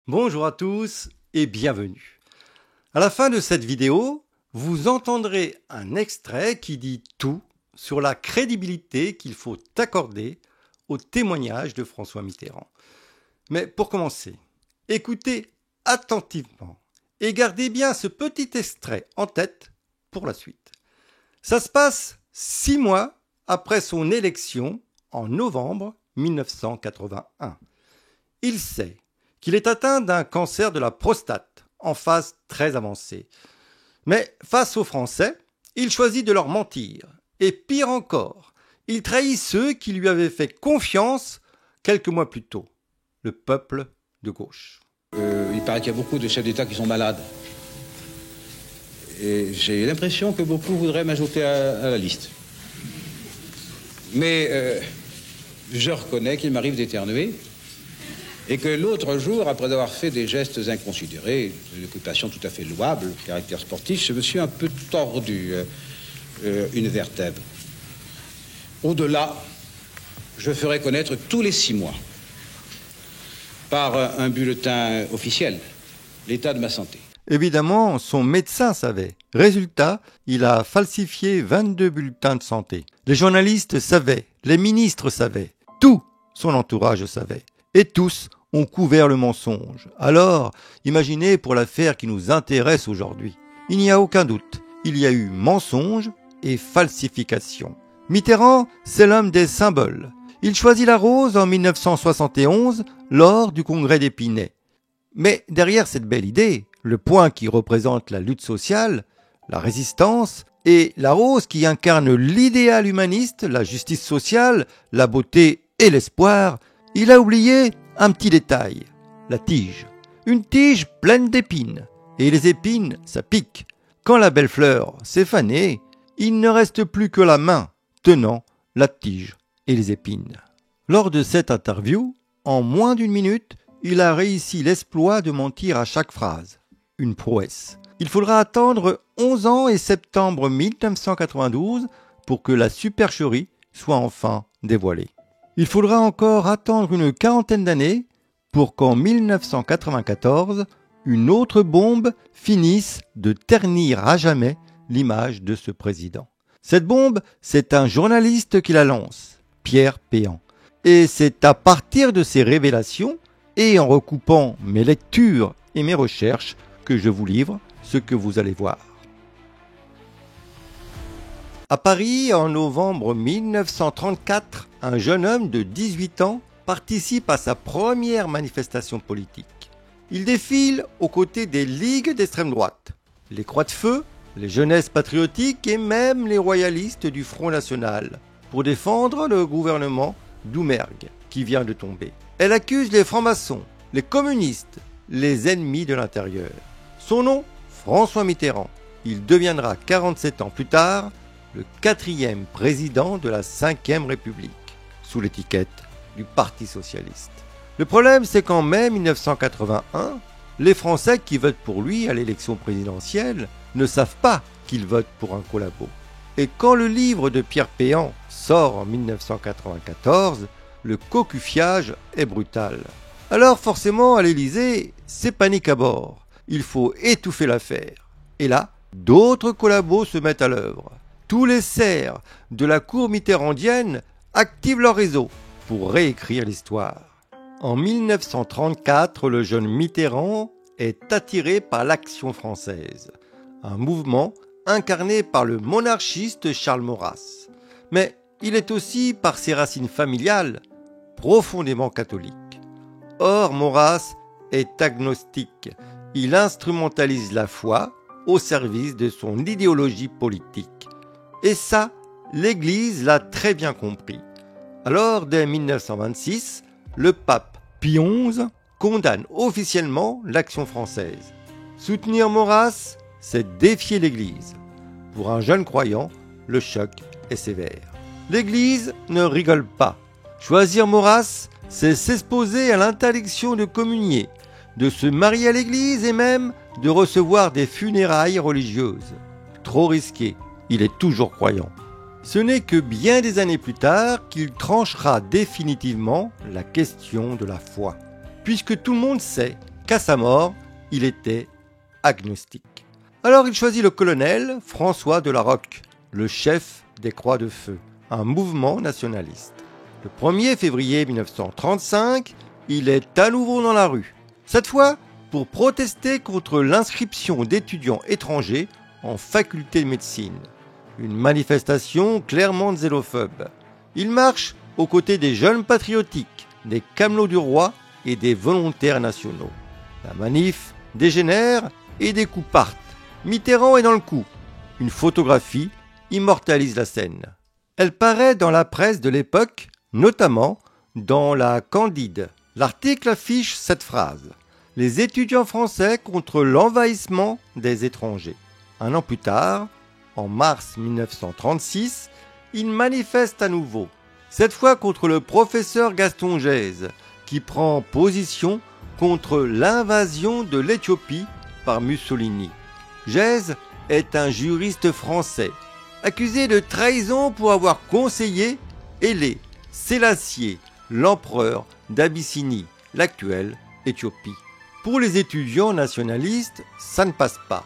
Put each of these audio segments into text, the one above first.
Bonjour à tous et bienvenue. À la fin de cette vidéo, vous entendrez un extrait qui dit tout sur la crédibilité qu'il faut accorder au témoignage de François Mitterrand. Mais pour commencer, écoutez attentivement et gardez bien ce petit extrait en tête pour la suite. Ça se passe 6 mois après son élection en novembre 1981. Il sait qu'il est atteint d'un cancer de la prostate en phase très avancée. Mais face aux Français, il choisit de leur mentir. Et pire encore, il trahit ceux qui lui avaient fait confiance quelques mois plus tôt, le peuple de gauche. Il paraît qu'il y a beaucoup de chefs d'État qui sont malades. Et j'ai l'impression que beaucoup voudraient m'ajouter à la liste. Mais je reconnais qu'il m'arrive d'éternuer. Et que l'autre jour, après avoir fait des gestes inconsidérés, une occupation tout à fait louable, caractère sportif, je me suis un peu tordu une vertèbre. Au-delà, je ferai connaître tous les 6 mois, par un bulletin officiel, l'état de ma santé. Évidemment, son médecin savait. Résultat, il a falsifié 22 bulletins de santé. Les journalistes savaient, les ministres savaient, tout son entourage savait. Et tous ont couvert le mensonge. Alors, imaginez pour l'affaire qui nous intéresse aujourd'hui. Il n'y a aucun doute, il y a eu mensonge et falsification. Mitterrand, c'est l'homme des symboles. Il choisit la rose en 1971 lors du congrès d'Épinay. Mais derrière cette belle idée, le point qui représente la lutte sociale, la résistance, et la rose qui incarne l'idéal humaniste, la justice sociale, la beauté et l'espoir, il a oublié un petit détail, la tige. Une tige pleine d'épines. Et les épines, ça pique. Quand la belle fleur s'est fanée, il ne reste plus que la main tenant la tige et les épines. Lors de cette interview, en moins d'une minute, il a réussi l'exploit de mentir à chaque phrase. Une prouesse. Il faudra attendre 11 ans et septembre 1992 pour que la supercherie soit enfin dévoilée. Il faudra encore attendre une quarantaine d'années pour qu'en 1994, une autre bombe finisse de ternir à jamais l'image de ce président. Cette bombe, c'est un journaliste qui la lance, Pierre Péan. Et c'est à partir de ces révélations et en recoupant mes lectures et mes recherches que je vous livre ce que vous allez voir. À Paris, en novembre 1934, un jeune homme de 18 ans participe à sa première manifestation politique. Il défile aux côtés des ligues d'extrême droite, les Croix de Feu, les Jeunesses patriotiques et même les royalistes du Front National, pour défendre le gouvernement Doumergue qui vient de tomber. Elle accuse les francs-maçons, les communistes, les ennemis de l'intérieur. Son nom, François Mitterrand. Il deviendra 47 ans plus tard le 4e président de la 5e République, sous l'étiquette du Parti socialiste. Le problème, c'est qu'en mai 1981, les Français qui votent pour lui à l'élection présidentielle ne savent pas qu'ils votent pour un collabo. Et quand le livre de Pierre Péan sort en 1994, le cocufiage est brutal. Alors forcément, à l'Élysée, c'est panique à bord. Il faut étouffer l'affaire. Et là, d'autres collabos se mettent à l'œuvre. Tous les serfs de la cour mitterrandienne activent leur réseau pour réécrire l'histoire. En 1934, le jeune Mitterrand est attiré par l'Action française, un mouvement incarné par le monarchiste Charles Maurras. Mais il est aussi, par ses racines familiales, profondément catholique. Or, Maurras est agnostique. Il instrumentalise la foi au service de son idéologie politique. Et ça, l'Église l'a très bien compris. Alors, dès 1926, le pape Pie XI condamne officiellement l'Action française. Soutenir Maurras, c'est défier l'Église. Pour un jeune croyant, le choc est sévère. L'Église ne rigole pas. Choisir Maurras, c'est s'exposer à l'interdiction de communier, de se marier à l'Église et même de recevoir des funérailles religieuses. Trop risqué. Il est toujours croyant. Ce n'est que bien des années plus tard qu'il tranchera définitivement la question de la foi. Puisque tout le monde sait qu'à sa mort, il était agnostique. Alors il choisit le colonel François de la Roque, le chef des Croix de Feu, un mouvement nationaliste. Le 1er février 1935, il est à nouveau dans la rue. Cette fois, pour protester contre l'inscription d'étudiants étrangers en faculté de médecine. Une manifestation clairement xénophobe. Il marche aux côtés des jeunes patriotiques, des camelots du roi et des volontaires nationaux. La manif dégénère et des coups partent. Mitterrand est dans le coup. Une photographie immortalise la scène. Elle paraît dans la presse de l'époque, notamment dans la Candide. L'article affiche cette phrase: « Les étudiants français contre l'envahissement des étrangers ». Un an plus tard, en mars 1936, ils manifestent à nouveau, cette fois contre le professeur Gaston Gèze, qui prend position contre l'invasion de l'Éthiopie par Mussolini. Gèze est un juriste français, accusé de trahison pour avoir conseillé Haïlé Sélassié, l'empereur d'Abyssinie, l'actuelle Éthiopie. Pour les étudiants nationalistes, ça ne passe pas.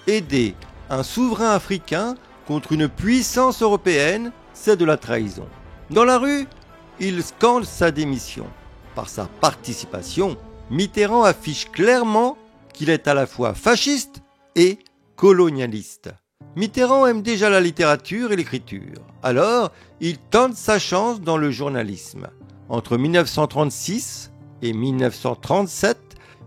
Aider un souverain africain contre une puissance européenne, c'est de la trahison. Dans la rue, il scande sa démission. Par sa participation, Mitterrand affiche clairement qu'il est à la fois fasciste et colonialiste. Mitterrand aime déjà la littérature et l'écriture. Alors, il tente sa chance dans le journalisme. Entre 1936 et 1937,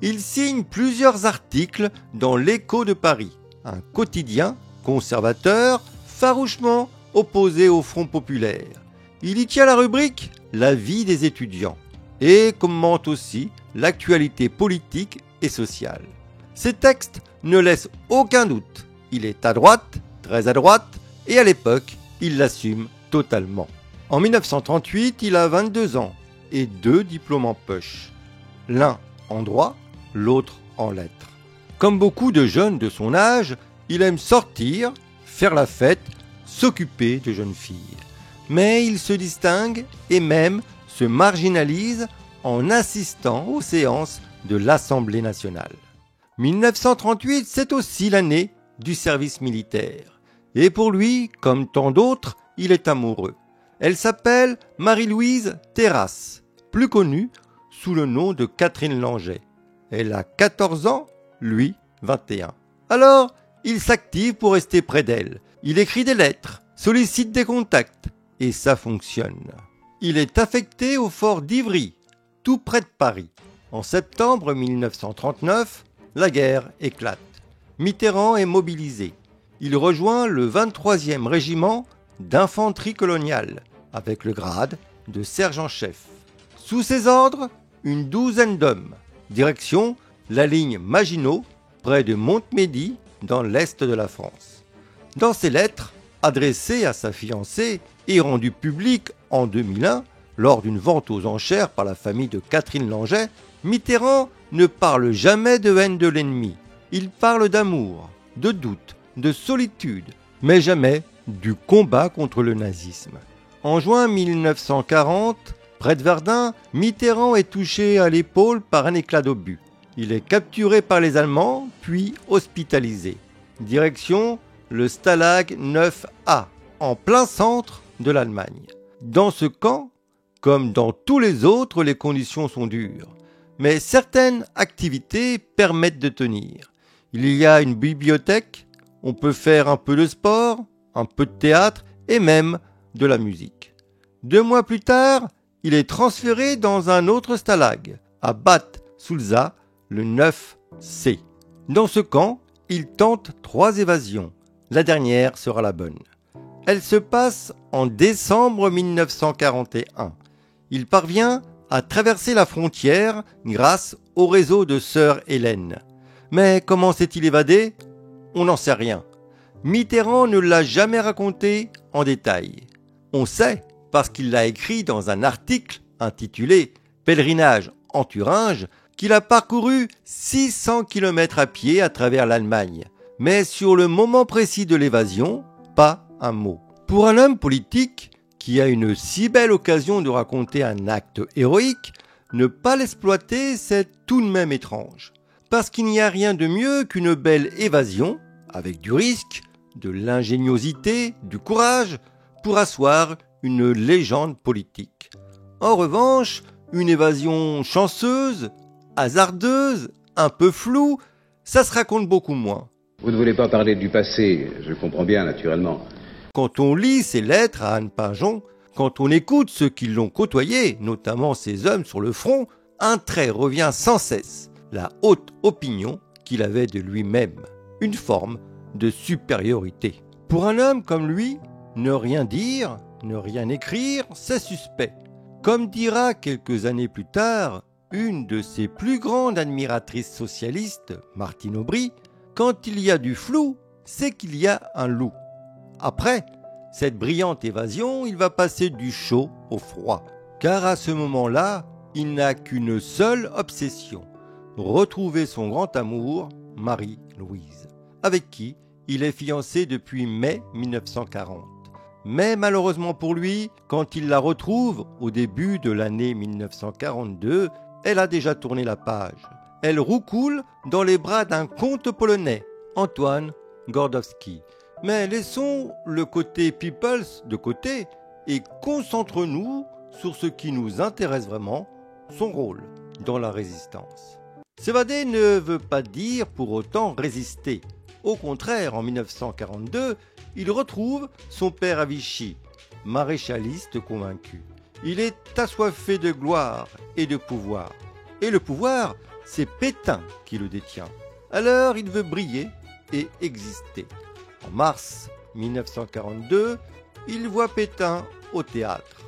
il signe plusieurs articles dans l'Écho de Paris, un quotidien conservateur farouchement opposé au Front populaire. Il y tient la rubrique « La vie des étudiants » et commente aussi l'actualité politique et sociale. Ses textes ne laissent aucun doute. Il est à droite, très à droite, et à l'époque, il l'assume totalement. En 1938, il a 22 ans et 2 diplômes en poche. L'un en droit, l'autre en lettres. Comme beaucoup de jeunes de son âge, il aime sortir, faire la fête, s'occuper de jeunes filles. Mais il se distingue et même se marginalise en assistant aux séances de l'Assemblée nationale. 1938, c'est aussi l'année du service militaire. Et pour lui, comme tant d'autres, il est amoureux. Elle s'appelle Marie-Louise Terrasse, plus connue sous le nom de Catherine Langeais. Elle a 14 ans, lui 21. Alors, il s'active pour rester près d'elle. Il écrit des lettres, sollicite des contacts, et ça fonctionne. Il est affecté au fort d'Ivry, tout près de Paris. En septembre 1939, la guerre éclate. Mitterrand est mobilisé. Il rejoint le 23e régiment d'infanterie coloniale, avec le grade de sergent-chef. Sous ses ordres, une douzaine d'hommes. Direction la ligne Maginot, près de Montmédy, dans l'est de la France. Dans ses lettres, adressées à sa fiancée et rendues publiques en 2001, lors d'une vente aux enchères par la famille de Catherine Langeais, Mitterrand ne parle jamais de haine de l'ennemi. Il parle d'amour, de doute, de solitude, mais jamais du combat contre le nazisme. En juin 1940, près de Verdun, Mitterrand est touché à l'épaule par un éclat d'obus. Il est capturé par les Allemands, puis hospitalisé. Direction le Stalag 9A, en plein centre de l'Allemagne. Dans ce camp, comme dans tous les autres, les conditions sont dures. Mais certaines activités permettent de tenir. Il y a une bibliothèque, on peut faire un peu de sport, un peu de théâtre et même de la musique. 2 mois plus tard, il est transféré dans un autre stalag, à Bad Sulza, le 9C. Dans ce camp, il tente 3 évasions. La dernière sera la bonne. Elle se passe en décembre 1941. Il parvient à traverser la frontière grâce au réseau de Sœur Hélène. Mais comment s'est-il évadé ? On n'en sait rien. Mitterrand ne l'a jamais raconté en détail. On sait parce qu'il l'a écrit dans un article intitulé « Pèlerinage en Thuringe » qu'il a parcouru 600 km à pied à travers l'Allemagne. Mais sur le moment précis de l'évasion, pas un mot. Pour un homme politique qui a une si belle occasion de raconter un acte héroïque, Ne pas l'exploiter, c'est tout de même étrange. Parce qu'il n'y a rien de mieux qu'une belle évasion, avec du risque, de l'ingéniosité, du courage, pour asseoir une légende politique. En revanche, une évasion chanceuse, hasardeuse, un peu floue, ça se raconte beaucoup moins. Vous ne voulez pas parler du passé, je comprends bien naturellement. Quand on lit ses lettres à Anne Pinjon, quand on écoute ceux qui l'ont côtoyé, notamment ses hommes sur le front, un trait revient sans cesse, la haute opinion qu'il avait de lui-même, une forme de supériorité. Pour un homme comme lui, ne rien dire, ne rien écrire, c'est suspect. Comme dira quelques années plus tard, une de ses plus grandes admiratrices socialistes, Martine Aubry, quand il y a du flou, c'est qu'il y a un loup. Après cette brillante évasion, il va passer du chaud au froid, car à ce moment-là, il n'a qu'une seule obsession, retrouver son grand amour, Marie-Louise, avec qui il est fiancé depuis mai 1940. Mais malheureusement pour lui, quand il la retrouve au début de l'année 1942, elle a déjà tourné la page. Elle roucoule dans les bras d'un comte polonais, Antoine Gordowski. Mais laissons le côté peoples de côté et concentrons-nous sur ce qui nous intéresse vraiment, son rôle dans la résistance. S'évader ne veut pas dire pour autant résister. Au contraire, en 1942, il retrouve son père à Vichy, maréchaliste convaincu. Il est assoiffé de gloire et de pouvoir. Et le pouvoir, c'est Pétain qui le détient. Alors il veut briller et exister. En mars 1942, il voit Pétain au théâtre.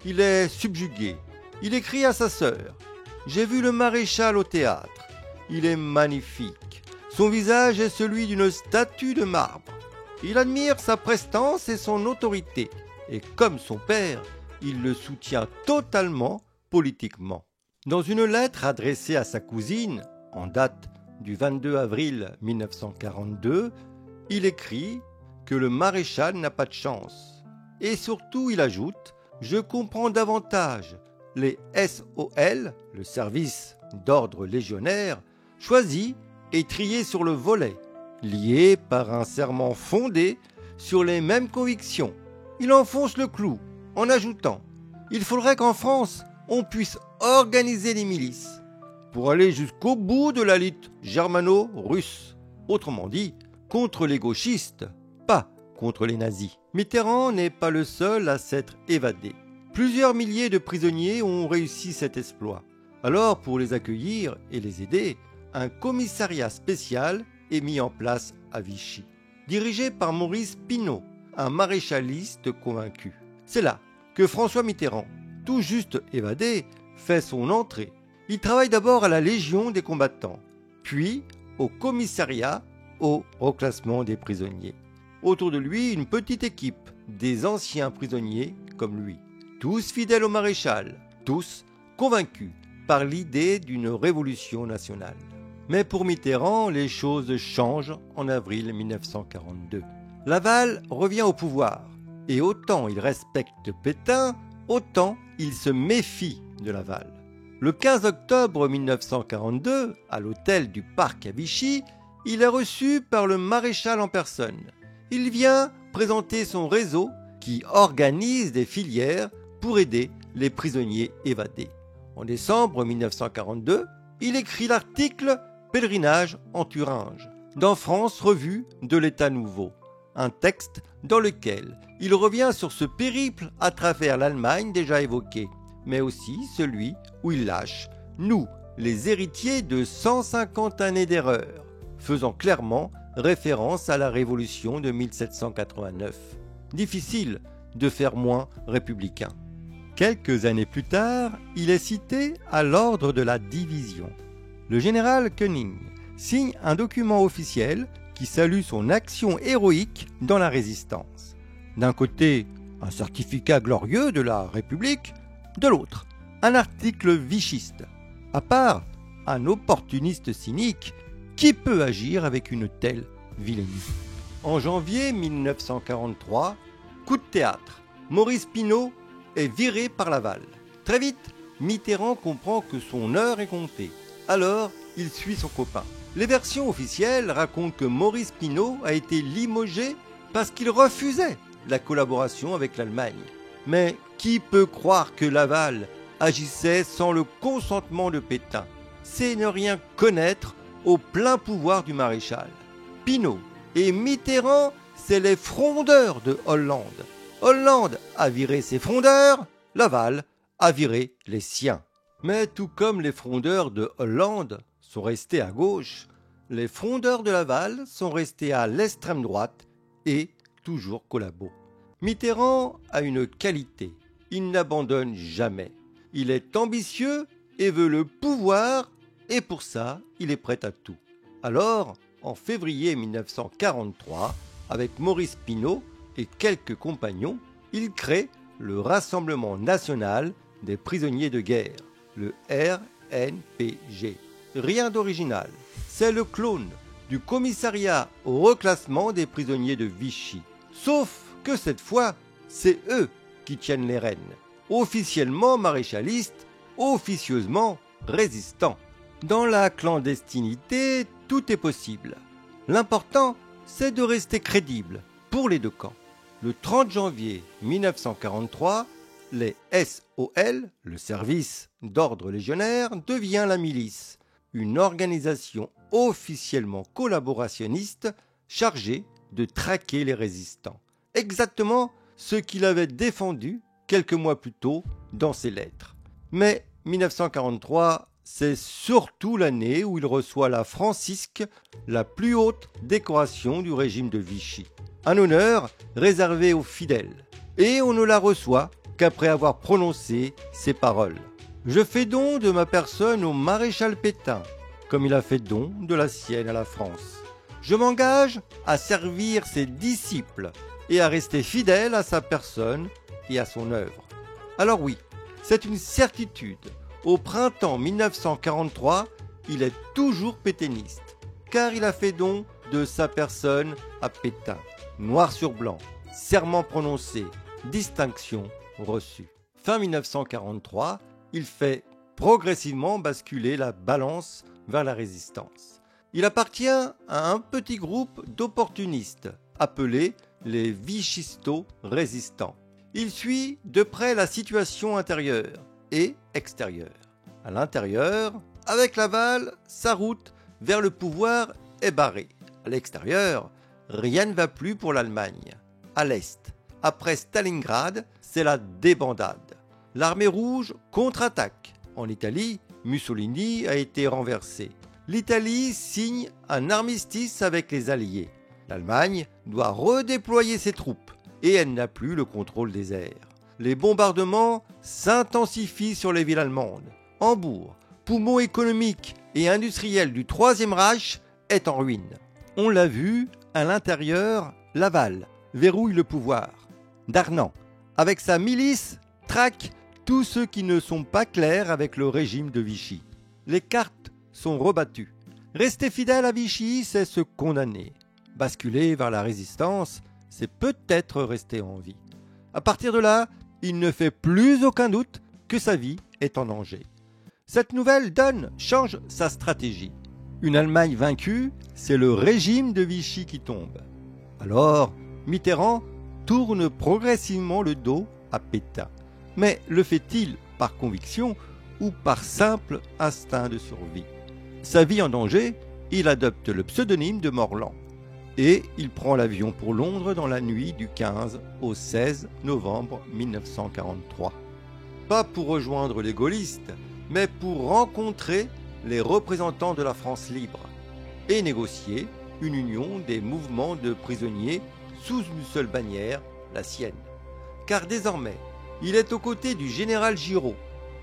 Il est subjugué. Il écrit à sa sœur « J'ai vu le maréchal au théâtre. Il est magnifique. Son visage est celui d'une statue de marbre. Il admire sa prestance et son autorité. Et comme son père, il le soutient totalement politiquement. » Dans une lettre adressée à sa cousine, en date du 22 avril 1942, il écrit que le maréchal n'a pas de chance. Et surtout, il ajoute « Je comprends davantage les SOL, le service d'ordre légionnaire, choisis et triés sur le volet, liés par un serment fondé sur les mêmes convictions. Il enfonce le clou en ajoutant « Il faudrait qu'en France, on puisse organiser les milices pour aller jusqu'au bout de la lutte germano-russe. Autrement dit, contre les gauchistes, pas contre les nazis. » Mitterrand n'est pas le seul à s'être évadé. Plusieurs milliers de prisonniers ont réussi cet exploit. Alors, pour les accueillir et les aider, un commissariat spécial est mis en place à Vichy, dirigé par Maurice Pinault, un maréchaliste convaincu. C'est là que François Mitterrand, tout juste évadé, fait son entrée. Il travaille d'abord à la Légion des combattants, puis au commissariat au reclassement des prisonniers. Autour de lui, une petite équipe, des anciens prisonniers comme lui. Tous fidèles au maréchal, tous convaincus par l'idée d'une révolution nationale. Mais pour Mitterrand, les choses changent en avril 1942. Laval revient au pouvoir, et autant il respecte Pétain, autant il se méfie de Laval. Le 15 octobre 1942, à l'hôtel du Parc à Vichy, il est reçu par le maréchal en personne. Il vient présenter son réseau qui organise des filières pour aider les prisonniers évadés. En décembre 1942, il écrit l'article « Pèlerinage en Thuringe » dans France Revue de l'État Nouveau, un texte dans lequel il revient sur ce périple à travers l'Allemagne déjà évoqué, mais aussi celui où il lâche « nous, les héritiers de 150 années d'erreur », faisant clairement référence à la Révolution de 1789. Difficile de faire moins républicain. Quelques années plus tard, il est cité à l'ordre de la division. Le général Koenig signe un document officiel qui salue son action héroïque dans la résistance. D'un côté, un certificat glorieux de la République, de l'autre, un article vichiste. À part un opportuniste cynique, qui peut agir avec une telle vilainie? En janvier 1943, coup de théâtre, Maurice Pinault est viré par Laval. Très vite, Mitterrand comprend que son heure est comptée. Alors, il suit son copain. Les versions officielles racontent que Maurice Pinault a été limogé parce qu'il refusait la collaboration avec l'Allemagne. Mais qui peut croire que Laval agissait sans le consentement de Pétain? C'est ne rien connaître au plein pouvoir du maréchal. Pinault et Mitterrand, c'est les frondeurs de Hollande. Hollande a viré ses frondeurs, Laval a viré les siens. Mais tout comme les frondeurs de Hollande sont restés à gauche, les frondeurs de Laval sont restés à l'extrême droite et toujours collabos. Mitterrand a une qualité, il n'abandonne jamais. Il est ambitieux et veut le pouvoir, et pour ça, il est prêt à tout. Alors, en février 1943, avec Maurice Pinault et quelques compagnons, il crée le Rassemblement national des prisonniers de guerre, le RNPG. Rien d'original, c'est le clone du commissariat au reclassement des prisonniers de Vichy. Sauf que cette fois, c'est eux qui tiennent les rênes. Officiellement maréchalistes, officieusement résistants. Dans la clandestinité, tout est possible. L'important, c'est de rester crédible pour les deux camps. Le 30 janvier 1943, les SOL, le service d'ordre légionnaire, devient la milice, une organisation officiellement collaborationniste chargée de traquer les résistants. Exactement ce qu'il avait défendu quelques mois plus tôt dans ses lettres. Mais 1943, c'est surtout l'année où il reçoit la Francisque, la plus haute décoration du régime de Vichy. Un honneur réservé aux fidèles. Et on ne la reçoit qu'après avoir prononcé ces paroles. « Je fais don de ma personne au maréchal Pétain, comme il a fait don de la sienne à la France. Je m'engage à servir ses disciples et à rester fidèle à sa personne et à son œuvre. » Alors oui, c'est une certitude. Au printemps 1943, il est toujours pétainiste, car il a fait don de sa personne à Pétain. Noir sur blanc, serment prononcé, distinction reçue. Fin 1943, il fait progressivement basculer la balance vers la résistance. Il appartient à un petit groupe d'opportunistes, appelés les vichistos résistants. Il suit de près la situation intérieure et extérieure. À l'intérieur, avec Laval, sa route vers le pouvoir est barrée. À l'extérieur, rien ne va plus pour l'Allemagne. À l'est, après Stalingrad, c'est la débandade. L'armée rouge contre-attaque. En Italie, Mussolini a été renversé. L'Italie signe un armistice avec les Alliés. L'Allemagne doit redéployer ses troupes et elle n'a plus le contrôle des airs. Les bombardements s'intensifient sur les villes allemandes. Hambourg, poumon économique et industriel du Troisième Reich, est en ruine. On l'a vu, à l'intérieur, Laval verrouille le pouvoir. Darnan, avec sa milice, traque tous ceux qui ne sont pas clairs avec le régime de Vichy. Les cartes sont rebattues. Rester fidèle à Vichy, c'est se condamner. Basculer vers la résistance, c'est peut-être rester en vie. À partir de là, il ne fait plus aucun doute que sa vie est en danger. Cette nouvelle donne change sa stratégie. Une Allemagne vaincue, c'est le régime de Vichy qui tombe. Alors, Mitterrand tourne progressivement le dos à Pétain. Mais le fait-il par conviction ou par simple instinct de survie? Sa vie en danger, il adopte le pseudonyme de Morland. Et il prend l'avion pour Londres dans la nuit du 15 au 16 novembre 1943. Pas pour rejoindre les gaullistes, mais pour rencontrer les représentants de la France libre et négocier une union des mouvements de prisonniers sous une seule bannière, la sienne. Car désormais, il est aux côtés du général Giraud,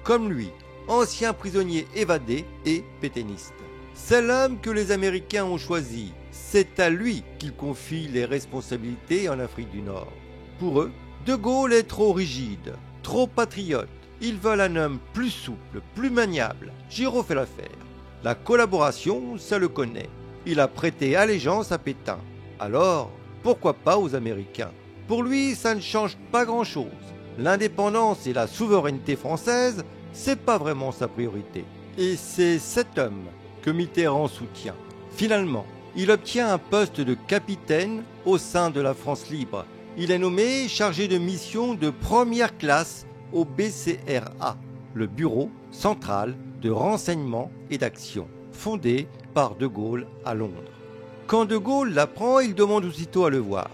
comme lui, ancien prisonnier évadé et pétainiste. C'est l'homme que les Américains ont choisi. C'est à lui qu'ils confient les responsabilités en Afrique du Nord. Pour eux, De Gaulle est trop rigide, trop patriote. Ils veulent un homme plus souple, plus maniable. Giraud fait l'affaire. La collaboration, ça le connaît. Il a prêté allégeance à Pétain. Alors, pourquoi pas aux Américains? Pour lui, ça ne change pas grand-chose. L'indépendance et la souveraineté française c'est pas vraiment sa priorité. Et c'est cet homme que Mitterrand soutient. Finalement, il obtient un poste de capitaine au sein de la France libre. Il est nommé chargé de mission de première classe au BCRA, le Bureau central de renseignement et d'action, fondé par De Gaulle à Londres. Quand De Gaulle l'apprend, il demande aussitôt à le voir.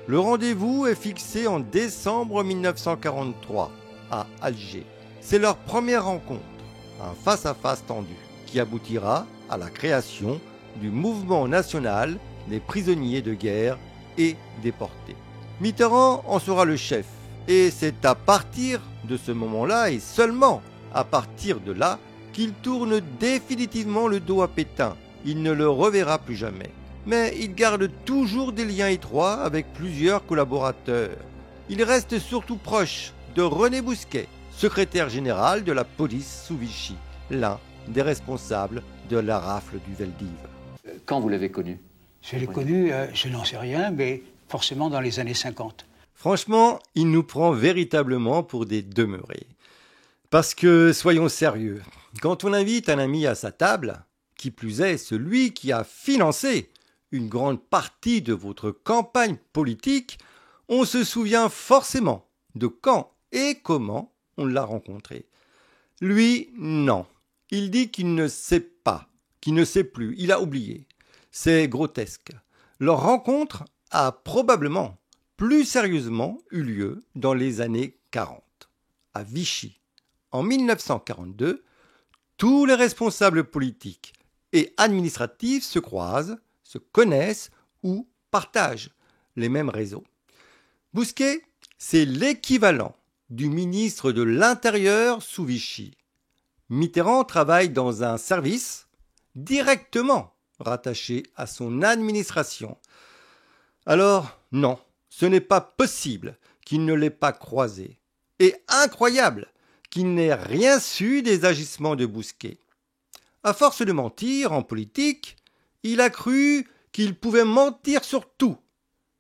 Le rendez-vous est fixé en décembre 1943 à Alger. C'est leur première rencontre, un face-à-face tendu, qui aboutira à la création du mouvement national des prisonniers de guerre et déportés. Mitterrand en sera le chef, et c'est à partir de ce moment-là, et seulement à partir de là, qu'il tourne définitivement le dos à Pétain. Il ne le reverra plus jamais. Mais il garde toujours des liens étroits avec plusieurs collaborateurs. Il reste surtout proche de René Bousquet, secrétaire général de la police sous Vichy, l'un des responsables de la rafle du Veldiv. Quand vous l'avez connu? Je l'ai connu, je n'en sais rien, mais forcément dans les années 50. Franchement, il nous prend véritablement pour des demeurés. Parce que, soyons sérieux, quand on invite un ami à sa table, qui plus est celui qui a financé une grande partie de votre campagne politique, on se souvient forcément de quand et comment on l'a rencontré. Lui, non. Il dit qu'il ne sait pas, qu'il ne sait plus, il a oublié. C'est grotesque. Leur rencontre a probablement, plus sérieusement, eu lieu dans les années 40, à Vichy. En 1942, tous les responsables politiques et administratifs se croisent, se connaissent ou partagent les mêmes réseaux. Bousquet, c'est l'équivalent du ministre de l'Intérieur sous Vichy. Mitterrand travaille dans un service directement rattaché à son administration. Alors, non, ce n'est pas possible qu'il ne l'ait pas croisé. Et incroyable qu'il n'ait rien su des agissements de Bousquet. À force de mentir en politique, il a cru qu'il pouvait mentir sur tout.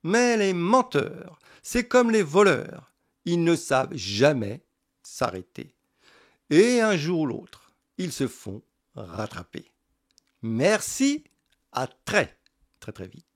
Mais les menteurs, c'est comme les voleurs, ils ne savent jamais s'arrêter. Et un jour ou l'autre, ils se font rattraper. Merci, à très vite.